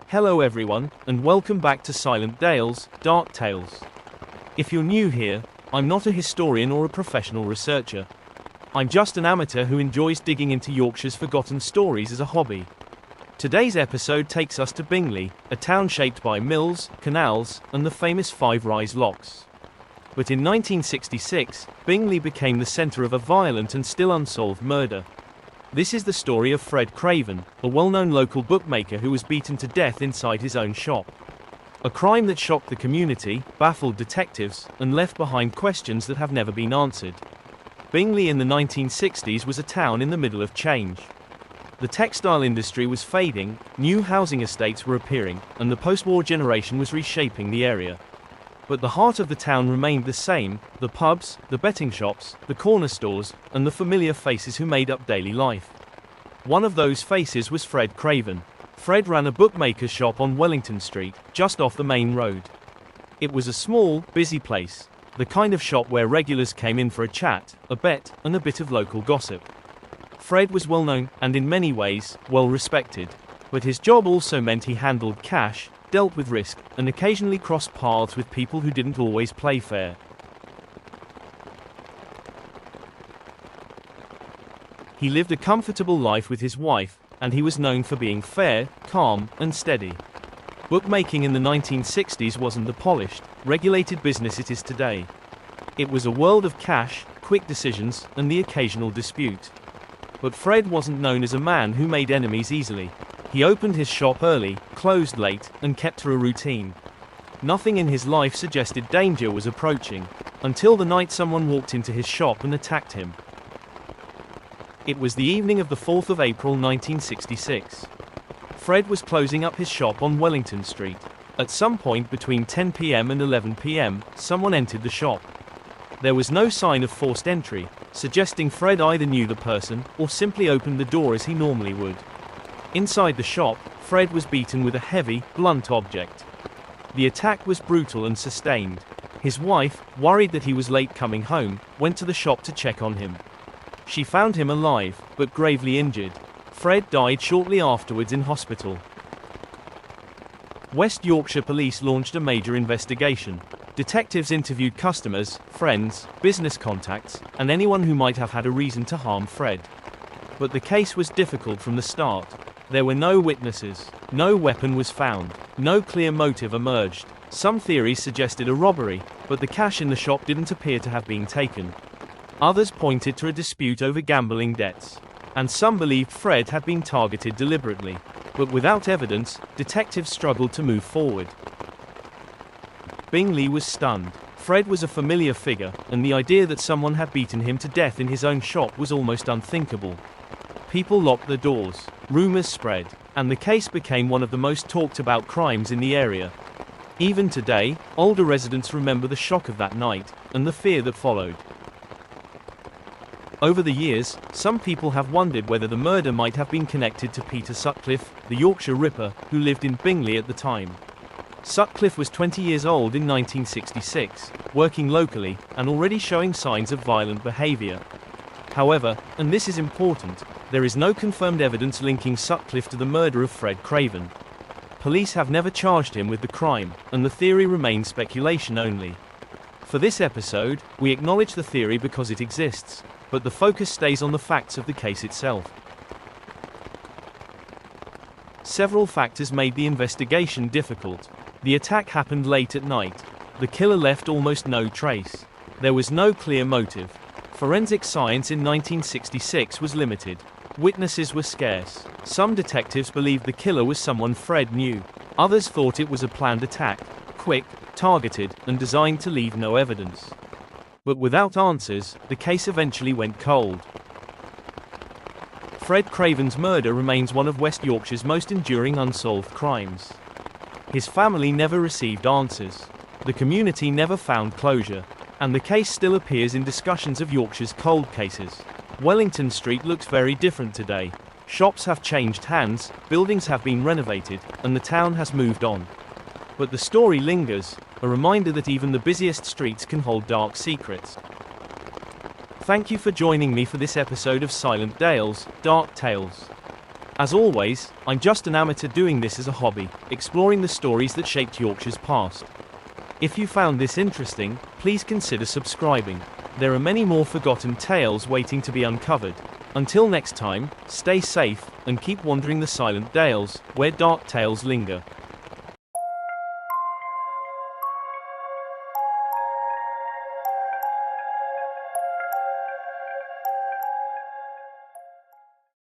Hello everyone, and welcome back to Silent Dale's Dark Tales. If you're new here, I'm not a historian or a professional researcher. I'm just an amateur who enjoys digging into Yorkshire's forgotten stories as a hobby. Today's episode takes us to Bingley, a town shaped by mills, canals, and the famous Five Rise locks. But in 1966, Bingley became the center of a violent and still unsolved murder. This is the story of Fred Craven, a well-known local bookmaker who was beaten to death inside his own shop. A crime that shocked the community, baffled detectives, and left behind questions that have never been answered. Bingley in the 1960s was a town in the middle of change. The textile industry was fading, new housing estates were appearing, and the post-war generation was reshaping the area. But the heart of the town remained the same: the pubs, the betting shops, the corner stores, and the familiar faces who made up daily life. One of those faces was Fred Craven. Fred ran a bookmaker's shop on Wellington Street, just off the main road. It was a small, busy place, the kind of shop where regulars came in for a chat, a bet, and a bit of local gossip. Fred was well known, and in many ways, well respected. But his job also meant he handled cash, dealt with risk, and occasionally crossed paths with people who didn't always play fair. He lived a comfortable life with his wife, and he was known for being fair, calm, and steady. Bookmaking in the 1960s wasn't the polished, regulated business it is today. It was a world of cash, quick decisions, and the occasional dispute. But Fred wasn't known as a man who made enemies easily. He opened his shop early, closed late, and kept to a routine. Nothing in his life suggested danger was approaching, until the night someone walked into his shop and attacked him. It was the evening of the 4th of April 1966. Fred was closing up his shop on Wellington Street. At some point between 10 p.m. and 11 p.m., someone entered the shop. There was no sign of forced entry, suggesting Fred either knew the person, or simply opened the door as he normally would. Inside the shop, Fred was beaten with a heavy, blunt object. The attack was brutal and sustained. His wife, worried that he was late coming home, went to the shop to check on him. She found him alive, but gravely injured. Fred died shortly afterwards in hospital. West Yorkshire police launched a major investigation. Detectives interviewed customers, friends, business contacts, and anyone who might have had a reason to harm Fred. But the case was difficult from the start. There were no witnesses, no weapon was found, no clear motive emerged. Some theories suggested a robbery, but the cash in the shop didn't appear to have been taken. Others pointed to a dispute over gambling debts. And some believed Fred had been targeted deliberately. But without evidence, detectives struggled to move forward. Bingley was stunned. Fred was a familiar figure, and the idea that someone had beaten him to death in his own shop was almost unthinkable. People locked the doors, rumors spread, and the case became one of the most talked about crimes in the area. Even today, older residents remember the shock of that night, and the fear that followed. Over the years, some people have wondered whether the murder might have been connected to Peter Sutcliffe, the Yorkshire Ripper, who lived in Bingley at the time. Sutcliffe was 20 years old in 1966, working locally, and already showing signs of violent behavior. However, and this is important, there is no confirmed evidence linking Sutcliffe to the murder of Fred Craven. Police have never charged him with the crime, and the theory remains speculation only. For this episode, we acknowledge the theory because it exists, but the focus stays on the facts of the case itself. Several factors made the investigation difficult. The attack happened late at night. The killer left almost no trace. There was no clear motive. Forensic science in 1966 was limited. Witnesses were scarce. Some detectives believed the killer was someone Fred knew. Others thought it was a planned attack, quick, targeted, and designed to leave no evidence. But without answers, the case eventually went cold. Fred Craven's murder remains one of West Yorkshire's most enduring unsolved crimes. His family never received answers. The community never found closure. And the case still appears in discussions of Yorkshire's cold cases. Wellington Street looks very different today. Shops have changed hands, buildings have been renovated, and the town has moved on. But the story lingers, a reminder that even the busiest streets can hold dark secrets. Thank you for joining me for this episode of Silent Dale's Dark Tales. As always, I'm just an amateur doing this as a hobby, exploring the stories that shaped Yorkshire's past. If you found this interesting, please consider subscribing. There are many more forgotten tales waiting to be uncovered. Until next time, stay safe, and keep wandering the silent dales, where dark tales linger.